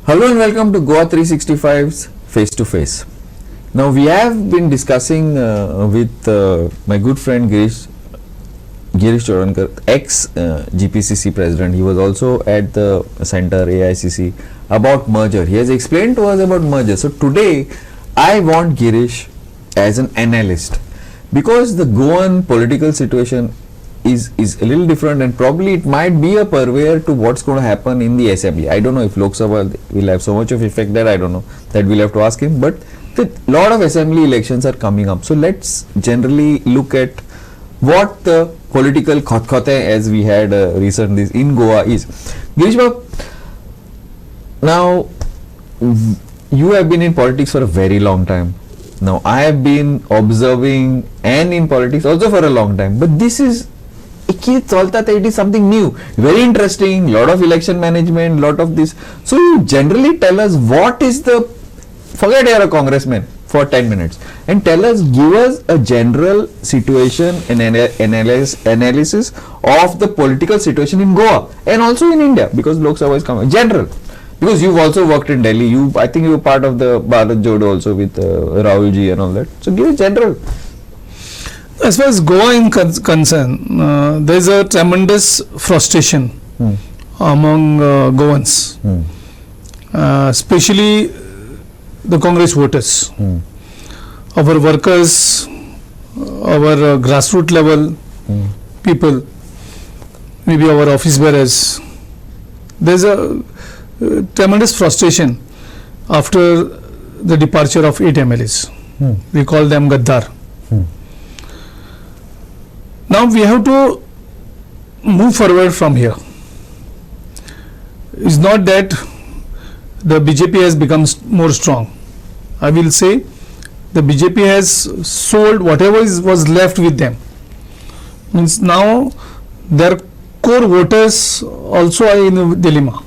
Hello and welcome to Goa 365's Face to Face. Now we have been discussing with my good friend Girish Chodankar, ex-GPCC president. He was also at the center AICC about merger. He has explained to us about merger. So today I want Girish as an analyst because the Goan political situation is a little different, and probably it might be a purveyor to what's going to happen in the assembly. I don't know if Lok Sabha will have so much of effect there. I don't know. That we'll have to ask him. But a lot of assembly elections are coming up. So let's generally look at what the political khotkhote, as we had recently in Goa, is. Girish, now you have been in politics for a very long time. Now I have been observing and in politics also for a long time. But this is it is something new, very interesting, lot of election management, lot of this. So you generally tell us what is the, forget you're a congressman for 10 minutes and tell us, give us a general situation and analysis of the political situation in Goa and also in India, because Lok Sabha is coming, general. Because you've also worked in Delhi, I think you were part of the Bharat Jodo also with Rahul ji and all that. So give us general. As far as Goa is concerned, there is a tremendous frustration among Goans, especially the Congress voters, our workers, our grassroots level people, maybe our office bearers. There is a tremendous frustration after the departure of 8 MLAs. We call them Gaddar. Now we have to move forward from here. It's not that the BJP has become more strong. I will say the BJP has sold whatever was left with them. Means now their core voters also are in a dilemma.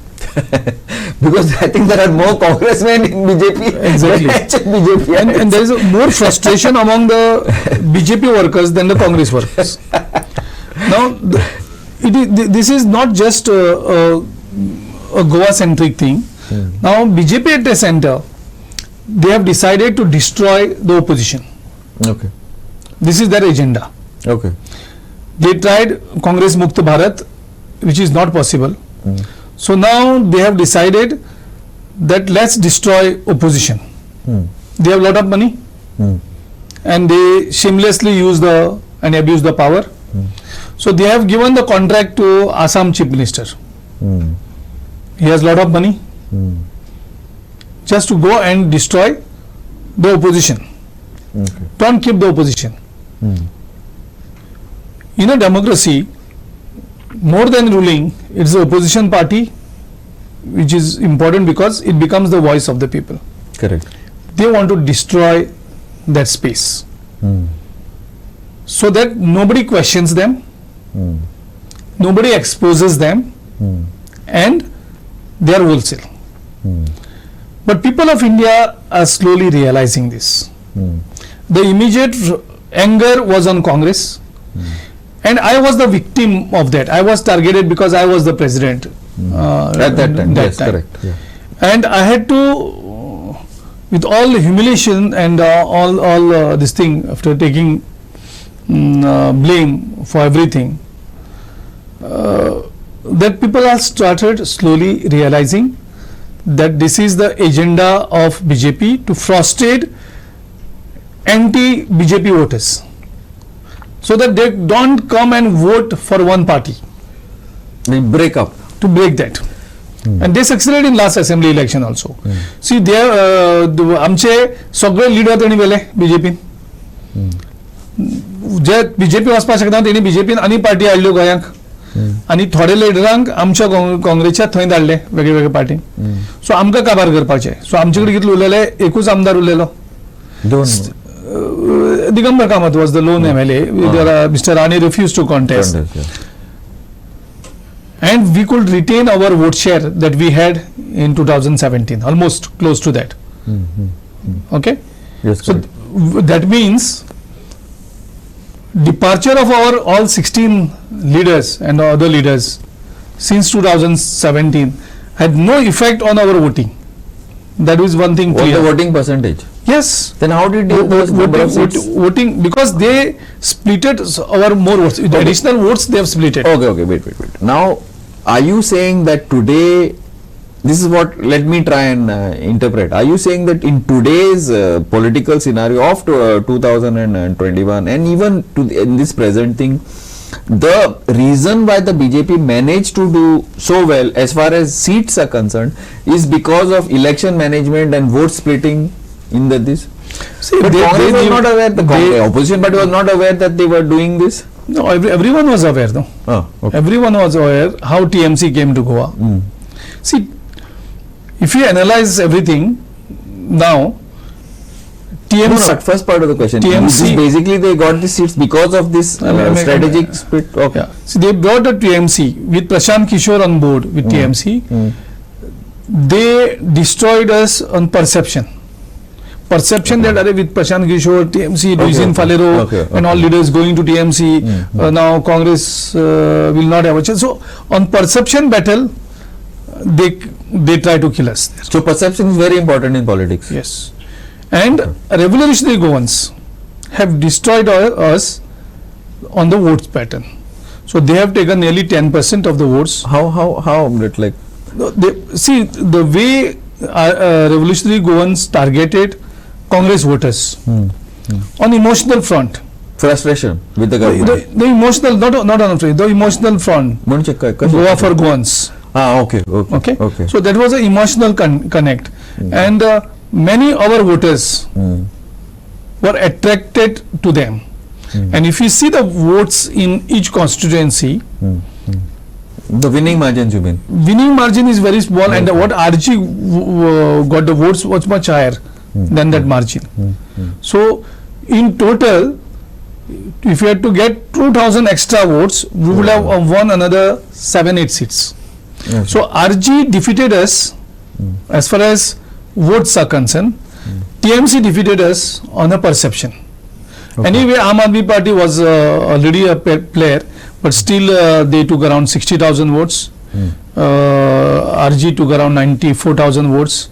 Because I think there are more congressmen in BJP. Exactly. BJP and there is more frustration among the BJP workers than the Congress workers. Now, this is not just a Goa-centric thing. Now, BJP at the center, they have decided to destroy the opposition. Okay. This is their agenda. Okay. They tried Congress Mukta Bharat, which is not possible. So now they have decided that let's destroy opposition. They have a lot of money and they shamelessly use and abuse the power. So they have given the contract to Assam Chief Minister. He has a lot of money just to go and destroy the opposition. Don't keep the opposition. In a democracy, more than ruling, it's the opposition party which is important because it becomes the voice of the people. Correct. They want to destroy that space so that nobody questions them, nobody exposes them, and they are wholesale. But people of India are slowly realizing this. The immediate anger was on Congress. And I was the victim of that. I was targeted because I was the president at that time. Yes, correct. Yeah. And I had to, with all the humiliation and all this thing, after taking blame for everything, that people have started slowly realizing that this is the agenda of BJP to frustrate anti-BJP voters, so that they don't come and vote for one party. They break up. To break that. And they succeeded in last assembly election also. See, there, आमचे सगळे leader त्यांनी गेले BJP. जे BJP वचपाक शकना त्यांनी BJP आनी party हाडल्यो गोंयांक. आनी थोडे लिडरांक आमच्या काँग्रेसच्या थंय धाडले वेगळे पार्टी. सो आमकां काबार करपाचे. सो आमचे कडेन कितले उरलेले, एकूच आमदार उरलेलो. Digambar Kamath was the lone MLA. Mr. Rani refused to contest. And we could retain our vote share that we had in 2017, almost close to that. Okay? Yes, so that means departure of our all 16 leaders and other leaders since 2017 had no effect on our voting. That is one thing What clear. the voting percentage? Yes. Then how did those number of seats? Voting, because they splitted our more votes. The additional votes they have splitted. Okay, wait. Now, are you saying that today, this is what, let me try and interpret. Are you saying that in today's political scenario of 2021 and even in this present thing, the reason why the BJP managed to do so well as far as seats are concerned is because of election management and vote splitting in this? See, But Congress was not aware, the opposition party was not aware that they were doing this? No, everyone was aware, though. Oh, okay. Everyone was aware how TMC came to Goa. See, if you analyze everything now, TMC. No, first part of the question. TMC basically they got the seats because of this strategic split. Okay. Yeah. See, they brought a TMC with Prashant Kishore on board with TMC. They destroyed us on perception. Perception that with Prashant Kishore, TMC, Luisin Falero and all leaders going to TMC, now Congress will not have a chance. So, on perception battle, they try to kill us there. So, perception is very important in politics. Yes. And revolutionary Goans have destroyed us on the votes pattern. So, they have taken nearly 10% of the votes. How like? See, the way revolutionary Goans targeted Congress voters on emotional front. Frustration with the government. The emotional, not on the emotional front. Goa for Goans. Okay. So that was an emotional connect, and many our voters were attracted to them. And if you see the votes in each constituency, the winning margins, you mean? Winning margin is very small, and what RG got the votes was much higher than that margin. So, in total, if you had to get 2,000 extra votes, we would have won another 7-8 seats. Okay. So, RG defeated us as far as votes are concerned. TMC defeated us on a perception. Okay. Anyway, Aam Aadmi Party was already a player, but still they took around 60,000 votes. RG took around 94,000 votes.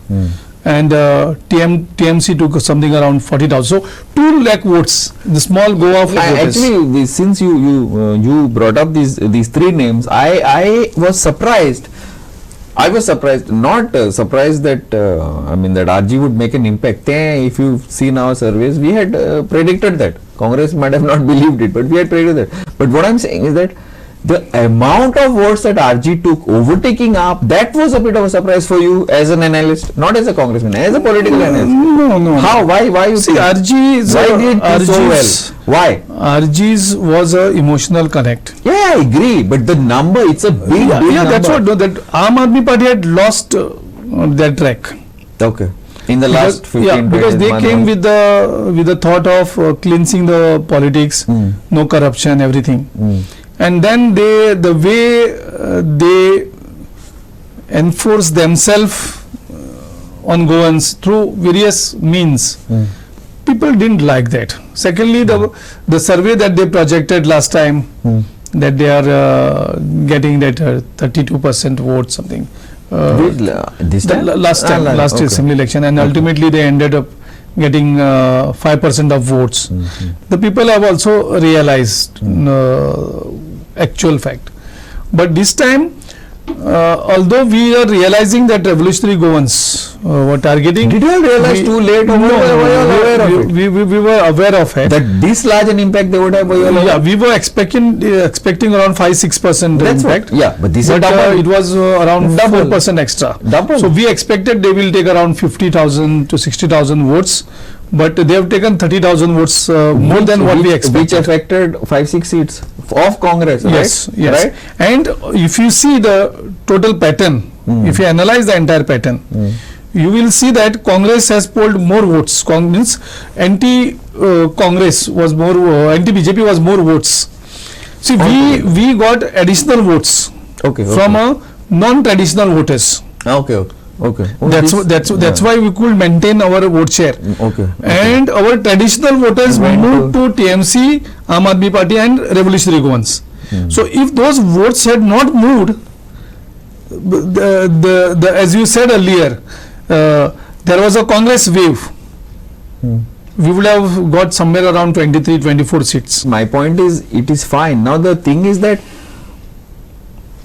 And TMC took something around 40,000. So 2 lakh votes, the small Goa for voters. Actually, since you brought up these 3 names, I was surprised. Not surprised that that RG would make an impact. If you see our surveys, we had predicted that. Congress might have not believed it, but we had predicted that. But what I'm saying is that the amount of votes that RG took, overtaking AAP, that was a bit of a surprise for you as an analyst, not as a congressman, as a political analyst. No. How? Why you see, RG did it so well? Why? RG's was a emotional connect. Yeah, I agree, but the number, it's a big number. That's what, that Aam Aadmi Party had lost their track. Okay. In the last 15 because they came with the thought of cleansing the politics, no corruption, everything. And then the way they enforce themselves on Goans through various means, people didn't like that. Secondly, the survey that they projected last time, that they are getting that 32% vote something. This time? Last assembly election, and ultimately they ended up getting 5% of votes. The people have also realized actual fact. But this time, although we are realizing that revolutionary Goans were targeting. Did you realize too late? We were aware of it. That this large an impact they would have? We were expecting around 5-6% impact. But this is double. It was around 4% extra. Double. So we expected they will take around 50,000 to 60,000 votes. But they have taken 30,000 votes more than what we expected. Which affected 5-6 seats of Congress, yes, right? Yes. Right? And if you see the total pattern, if you analyze the entire pattern, you will see that Congress has polled more votes. Means anti-Congress was more, anti-BJP was more votes. See, we got additional votes from a non-traditional voters. That's why we could maintain our vote share. And our traditional voters moved to TMC, Aam Aadmi Party and Revolutionary Goans. So if those votes had not moved, as you said earlier, there was a Congress wave, we would have got somewhere around 23, 24 seats. My point is, it is fine. Now the thing is that,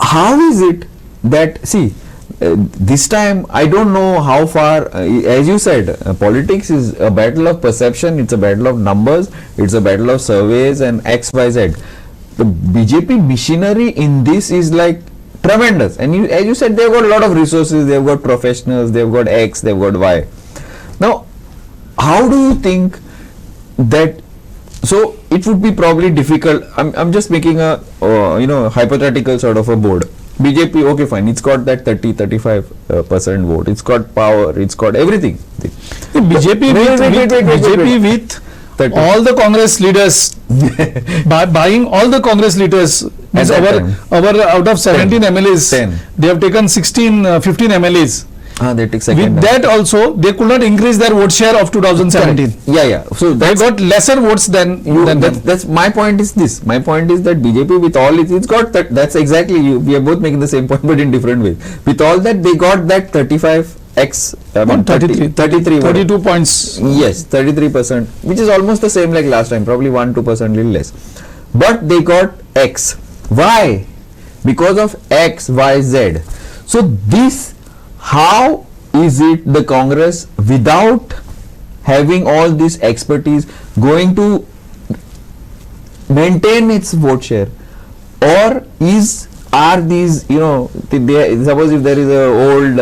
how is it that, see, this time I don't know how far, as you said, politics is a battle of perception, it's a battle of numbers, it's a battle of surveys and X, Y, Z. The BJP machinery in this is like tremendous, and you, as you said, they've got a lot of resources, they've got professionals, they've got X, they've got Y. Now, how do you think that, so it would be probably difficult, I'm just making a hypothetical sort of a board. BJP, okay fine, it's got that 30-35% vote, it's got power, it's got everything. BJP with 30. all the Congress leaders, by buying all the Congress leaders, means our out of 17 MLAs, 10. They have taken 15 MLAs. They take second. With that also, they could not increase their vote share of 2017. Correct. Yeah. So They got lesser votes than them. that's my point is this. My point is that BJP with all it's got that. That's exactly we are both making the same point, but in different ways. With all that, they got that 35x. 32 points. Yes, 33%, which is almost the same like last time. Probably 1-2% little less. But they got X. Why? Because of X, Y, Z. So this. How is it the Congress, without having all this expertise, going to maintain its vote share? Or are these, suppose if there is a old,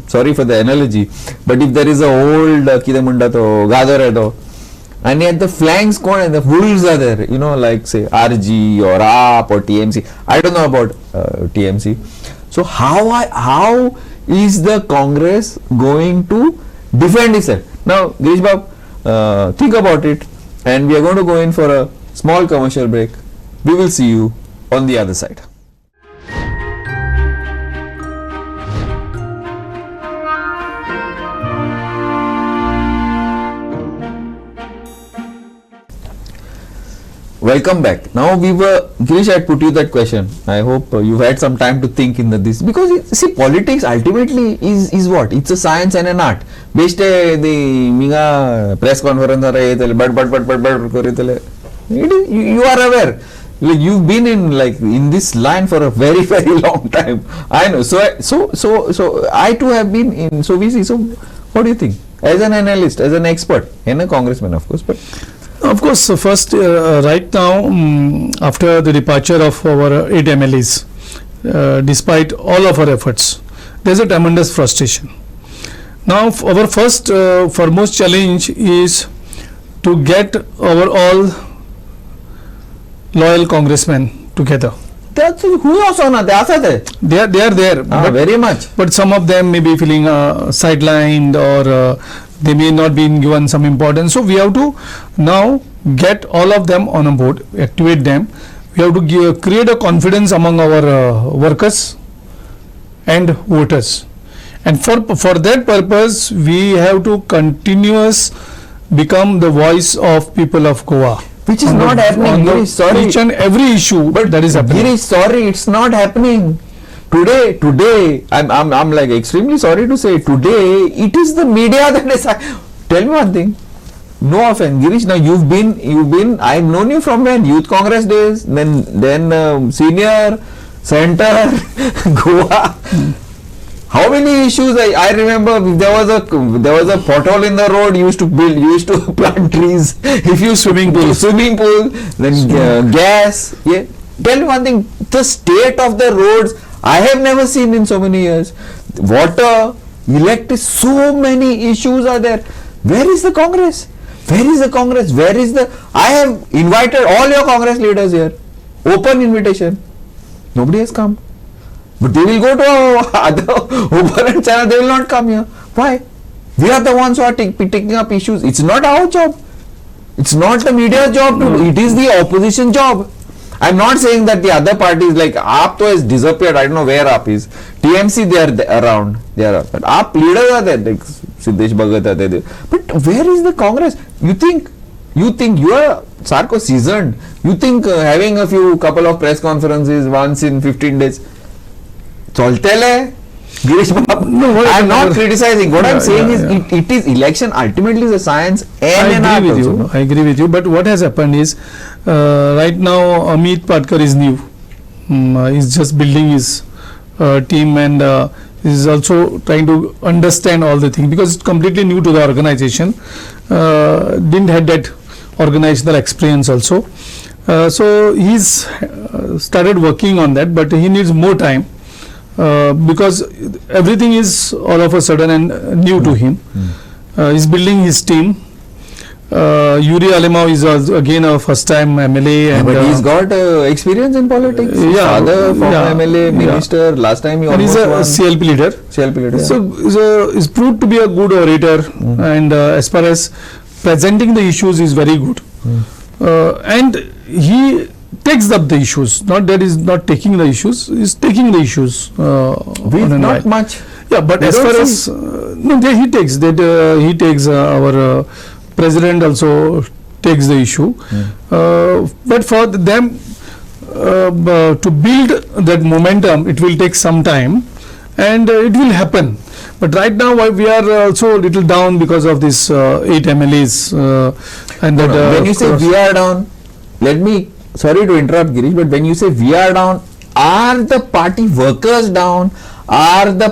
sorry for the analogy, but if there is a old Kidamunda to Gadore to, and yet the flanks and the wolves are there, like say RG or AAP or TMC. I don't know about TMC. So how is the Congress going to defend itself? Now, Girish Bab, think about it, and we are going to go in for a small commercial break. We will see you on the other side. Welcome back. Now Girish had put you that question. I hope you've had some time to think in this, because politics ultimately is what? It's a science and an art. Based the minga press conference you are aware. Like you've been in this line for a very, very long time. I know. So I too have been in. So we see. So what do you think? As an analyst, as an expert, and a congressman, of course, but. Of course, so first, right now, after the departure of our 8 MLAs, despite all of our efforts, there is a tremendous frustration. Now, our first, foremost challenge is to get our all loyal congressmen together. That's who also not they are there, but very much. But some of them may be feeling sidelined, or they may not be given some importance. So we have to now get all of them on a board, activate them. We have to create a confidence among our workers and voters. And for that purpose, we have to continuous become the voice of people of Goa. Which is not happening. Girish, sorry. Each and every issue, but that is happening. Girish, sorry, it's not happening. Today, I'm like extremely sorry to say, today it is the media that is. Tell me one thing. No offense, Girish. Now you've been. I've known you from when Youth Congress days, then senior, center, Goa. How many issues I remember? There was a pothole in the road. You used to plant trees. If you swimming pool, then gas. Yeah. Tell me one thing. The state of the roads I have never seen in so many years. Water, electricity, so many issues are there. Where is the Congress? Where is the Congress? I have invited all your Congress leaders here. Open invitation. Nobody has come. But they will go to other open channel. They will not come here. Why? We are the ones who are picking up issues. It's not our job. It's not the media's job to do. It is the opposition job. I'm not saying that the other parties like AAP has disappeared. I don't know where AAP is. TMC, they are around. But AAP leaders are there. Like Siddesh Bhagat are there. But where is the Congress? You think you are Sarko seasoned. You think having a couple of press conferences once in 15 days. चलते ले Girish Babu, No, what I am not never- criticizing. What I am Yeah, saying yeah, is yeah. it is election ultimately is a science and an I art agree with also. you. I agree with you. But what has happened is, right now Amit Patkar is new. He's just building his team, and is also trying to understand all the things, because it's completely new to the organization. Didn't have that organizational experience also. So he's started working on that, but he needs more time, because everything is all of a sudden and new to him. He's building his team. Yuri Alemov is again a first time MLA, and But he's got experience in politics. Yeah, Father, former yeah, MLA, yeah. minister. Last time he and he's almost a won. CLP leader. CLP leader. So is proved to be a good orator, and as far as presenting the issues is very good, and he takes up the issues. Not that he's not taking the issues; he's taking the issues. With on and not while. much. Yeah, but We as don't far see- as no, he takes that. He takes our president also takes the issue, but for them to build that momentum, it will take some time, and it will happen. But right now we are also a little down because of this 8 MLAs, and that. When you say we are down, let me, sorry to interrupt Girish, but when you say we are down, are the party workers down? Are the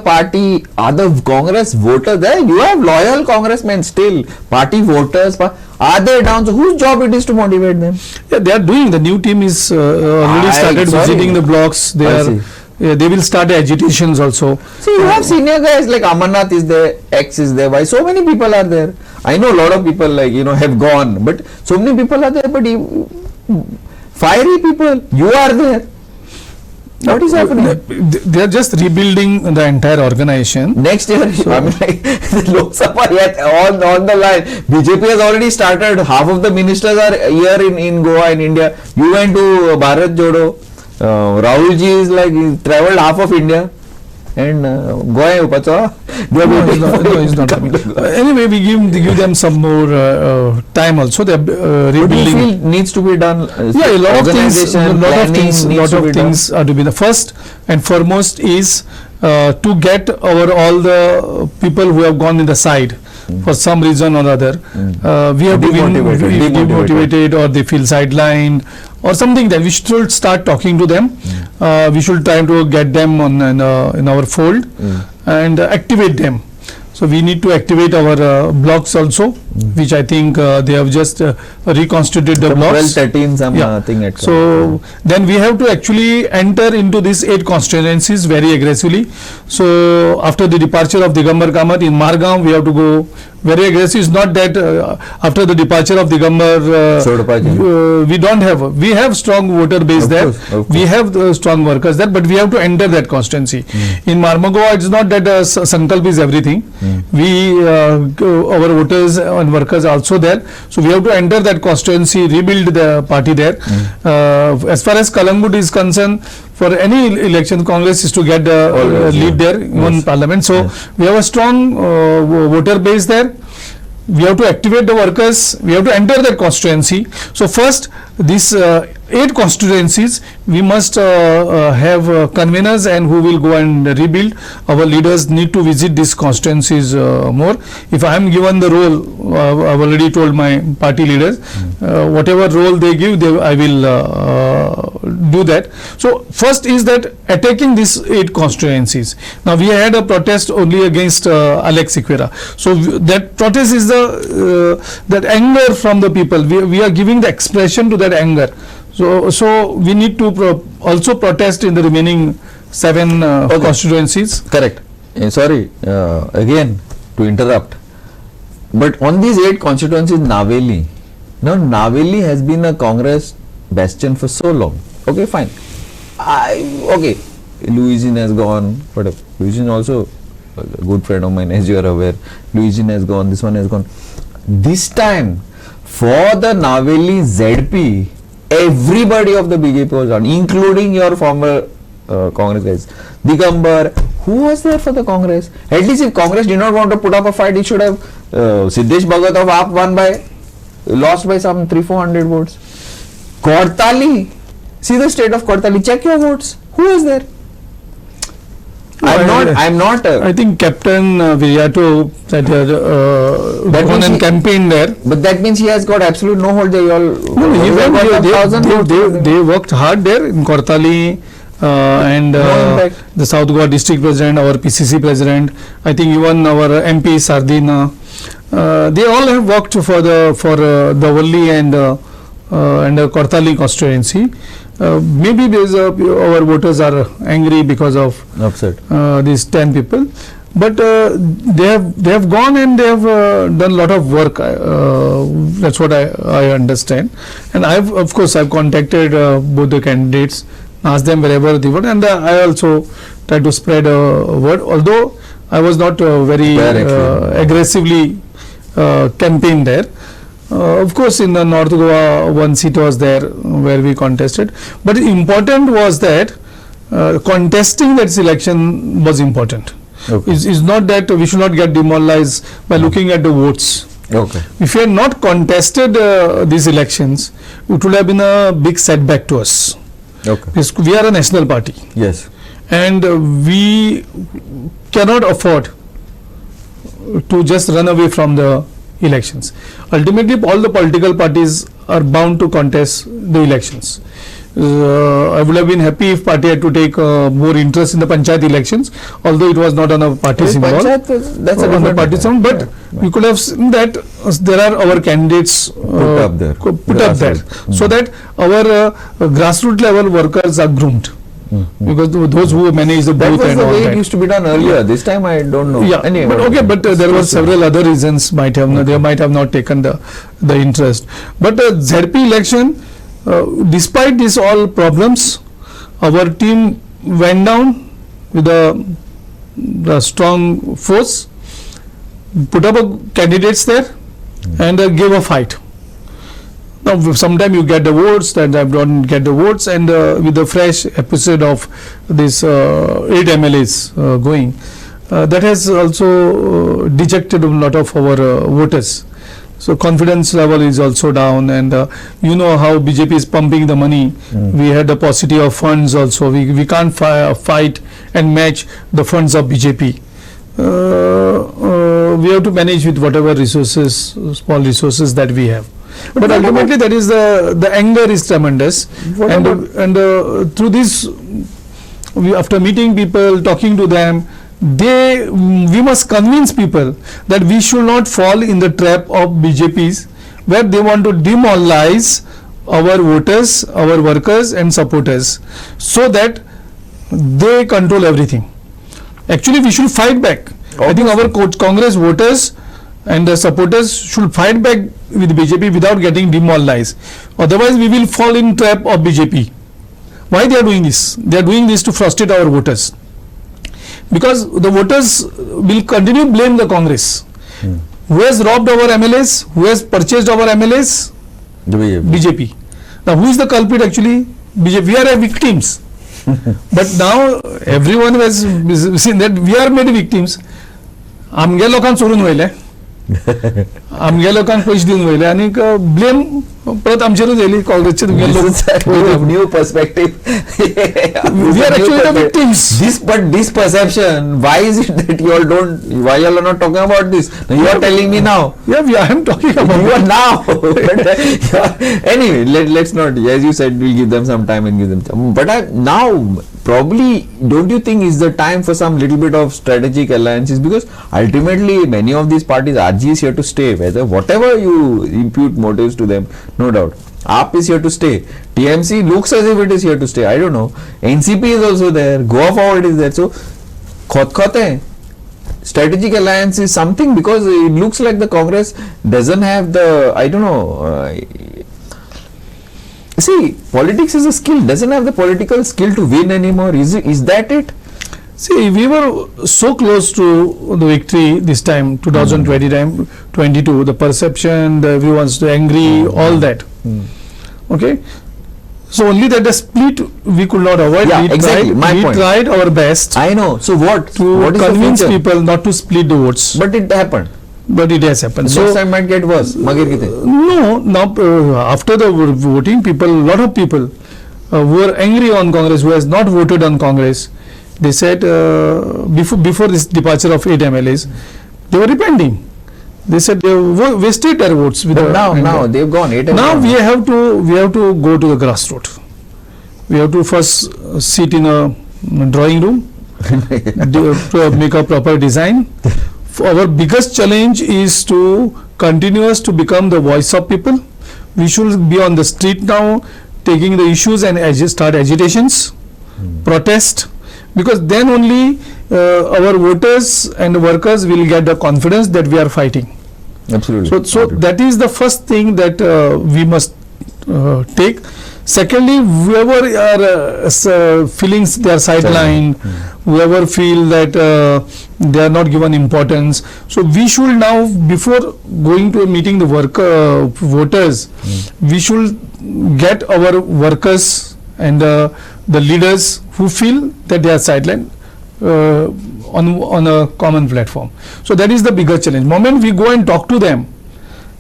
Congress voters there? You have loyal congressmen still, party voters, are they down? So whose job it is to motivate them? Yeah, they are doing. The new team is already started visiting the blocks. They I are. see. Yeah, they will start agitations also. So you have senior guys like Amarnath is there, X is there. Why so many people are there? I know a lot of people have gone, but so many people are there. But fiery people, you are there. What is happening? They are just rebuilding the entire organization. Next year, I mean, like the Lok Sabha yet on the line. BJP has already started. Half of the ministers are here in Goa, in India. You went to Bharat Jodo. Rahul ji is like he traveled half of India, and Goa Upacha. No, he's not coming. Anyway, we give them some more time also. They are What do you rebuilding. feel needs to be done? Yeah, a lot of things. Planning Are to be the first and foremost is to get all the people who have gone in the side for some reason or other. We have to be demotivated, or they feel sidelined, or something, that we should start talking to them. We should try to get them in our fold and activate them. So we need to activate our blocks also, which I think they have just reconstituted the blocks. 12, 13, something. So then we have to actually enter into these 8 constituencies very aggressively. So after the departure of Digambar Kamath in Margam, we have to go very aggressive. It's not that after the departure of Digambar, we have strong voter base there. We have the strong workers there, but we have to enter that constituency. In Marmagua, it's not that Sankalp is everything. Our voters and workers are also there. So we have to enter that constituency, rebuild the party there. As far as Kalangut is concerned, for any election, Congress is to get the lead there, even parliament. So we have a strong voter base there. We have to activate the workers. We have to enter that constituency. So first, these 8 constituencies, we must have conveners and who will go and rebuild. Our leaders need to visit these constituencies more. If I am given the role, I've already told my party leaders, whatever role they give, I will do that. So first is that attacking these 8 constituencies. Now we had a protest only against Alex Sequeira. So that protest is that anger from the people. We are giving the expression to that anger. So we need to also protest in the remaining 7 constituencies. Correct. Sorry, again to interrupt. But on these 8 constituencies, Naveli. Now Naveli has been a Congress bastion for so long. Okay, fine. Okay, Louisine has gone. But Louisine also a good friend of mine, as you are aware. Louisine has gone. This one has gone. This time, for the Naveli ZP, everybody of the BJP was on, including your former Congress guys. Digambar, who was there for the Congress? At least if Congress did not want to put up a fight, it should have Siddesh Bhagat of AAP lost by some 300-400 votes. Kortali, see the state of Kortali, check your votes. Who was there? I'm not. I think Captain Viriato that That gone means and he- campaigned there. But that means he has got absolute no hold. They all. No, they even got 1,000 votes. they worked hard there in Kortali and No impact. the South Goa district president, our PCC president, I think even our MP Sardina, they all have worked for the Valli and Kortali constituency. Maybe our voters are angry because of Upset. these 10 people, but they have gone and they have done a lot of work. That's what I understand, and of course I've contacted both the candidates, asked them wherever they were, and I also tried to spread a word, although I was not very aggressively campaigned there. Of course, in the North Goa, one seat was there where we contested. But important was that contesting that election was important. Okay. It's not that we should not get demoralized by looking at the votes. Okay. If we had not contested these elections, it would have been a big setback to us. Okay. Because we are a national party Yes. and we cannot afford to just run away from the elections. Ultimately, all the political parties are bound to contest the elections. I would have been happy if party had to take more interest in the panchayat elections, although it was not on a party symbol. That's a On the different party symbol, but we could have seen that there are our candidates Put up there. put up there, so that our grassroots level workers are groomed. Because those who manage the That booth was and the all way it that. used to be done earlier. This time I don't know. Yeah, Anyway, but okay, but there were several other reasons they might have not taken the interest. But ZP election, despite these all problems, our team went down with a strong force, put up candidates there, and gave a fight. Now, sometimes you get the votes, then I don't get the votes, and with the fresh episode of this 8 MLAs going, that has also dejected a lot of our voters. So confidence level is also down, and you know how BJP is pumping the money. We had the paucity of funds also. We can't fight and match the funds of BJP. We have to manage with whatever resources, small resources that we have. But ultimately, that is the anger is tremendous, and through this, after meeting people, talking to them, we must convince people that we should not fall in the trap of BJP's, where they want to demoralize our voters, our workers and supporters, so that they control everything. Actually, we should fight back. I think our Congress voters and the supporters should fight back with BJP without getting demoralized. Otherwise, we will fall in trap of BJP. Why they are doing this? They are doing this to frustrate our voters. Because the voters will continue to blame the Congress. Who has robbed our MLAs? Who has purchased our MLAs? BJP. Now, who is the culprit actually? BJP. We are victims. But now everyone has seen that we are made victims. आमगे लोकांक सोडून वयले, आमगे लोकांक पयशे दिवन वयले, आनी ब्लेम परत आमचेरूच येयली काँग्रेसचे new perspective. We are actually the victims. This perception, why is it that you all don't, why you all are not talking about this? Now you are telling me now. Yeah, I am talking about You are now. Anyway, let's not, as you said, we'll give them some time and give them time. But now, probably, don't you think is the time for some little bit of strategic alliances? Because ultimately, many of these parties, RG is here to stay, whatever you impute motives to them, no doubt. AAP is here to stay. TMC looks as if it is here to stay. I don't know. NCP is also there. Goa Forward is there. So, strategic alliance is something, because it looks like the Congress doesn't have the, I don't know. See, politics is a skill. Doesn't have the political skill to win anymore. Is that it? See, we were so close to the victory this time, 2020 time, 22, the perception, everyone's angry, all that. Okay. So only that the split we could not avoid. Yeah, we exactly. tried, we tried our best. I know. So what is convince the future? people not to split the votes. But it happened. But it has happened. So next time might get worse. No, now after the voting, a lot of people who are angry on Congress, who has not voted on Congress, They said before this departure of 8 MLAs, they were repenting. They said they wasted their votes. With But now they've gone. Now we have to go to the grassroots. We have to first sit in a drawing room, make a proper design. Our biggest challenge is to continuous to become the voice of people. We should be on the street now, taking the issues and start agitations, protest, because then only our voters and workers will get the confidence that we are fighting. Absolutely. So that is the first thing that we must take. Secondly, whoever are feeling they are sidelined, whoever feel that they are not given importance. So we should now, before going to a meeting the voters, we should get our workers and the leaders who feel that they are sidelined on a common platform. So that is the bigger challenge. Moment we go and talk to them,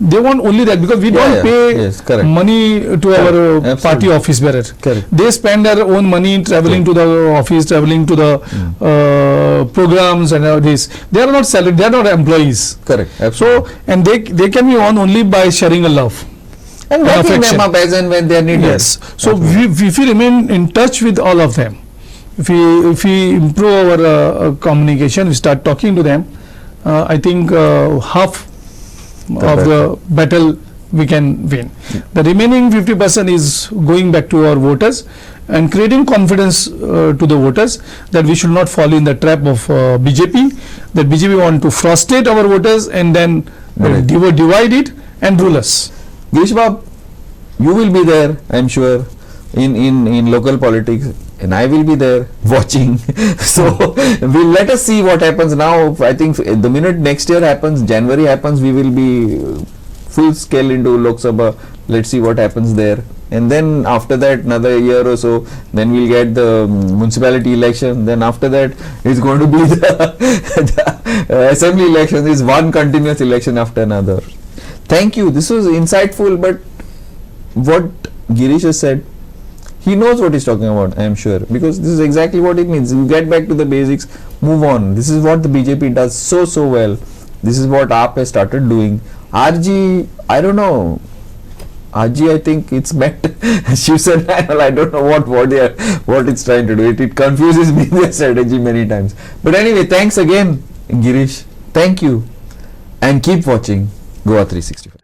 they want only that, because we don't pay money to our party office bearer. They spend their own money traveling to the office, traveling to the programs and all this. They are not salaried, they are not employees. So, and they can be on only by sharing a love and backing them up as and when they are needed. Yes. So if we remain in touch with all of them, if we improve our communication, we start talking to them, I think half of the battle we can win. The remaining 50% is going back to our voters and creating confidence to the voters that we should not fall in the trap of BJP, that BJP want to frustrate our voters and then divide it and rule us. Girish Bab, you will be there, I am sure, in local politics, and I will be there watching. So we'll let us see what happens now. I think the minute next year happens, January happens, we will be full scale into Lok Sabha. Let's see what happens there. And then after that, another year or so, then we'll get the municipality election. Then after that, it's going to be the assembly election. It's one continuous election after another. Thank you. This was insightful, but what Girish has said, he knows what he's talking about, I am sure, because this is exactly what it means. You get back to the basics, move on. This is what the BJP does so well. This is what AAP has started doing. RG, I don't know. RG, I think it's met Shiv Sena. I don't know what it's trying to do. It confuses me, their strategy many times. But anyway, thanks again, Girish. Thank you, and keep watching Goa 365.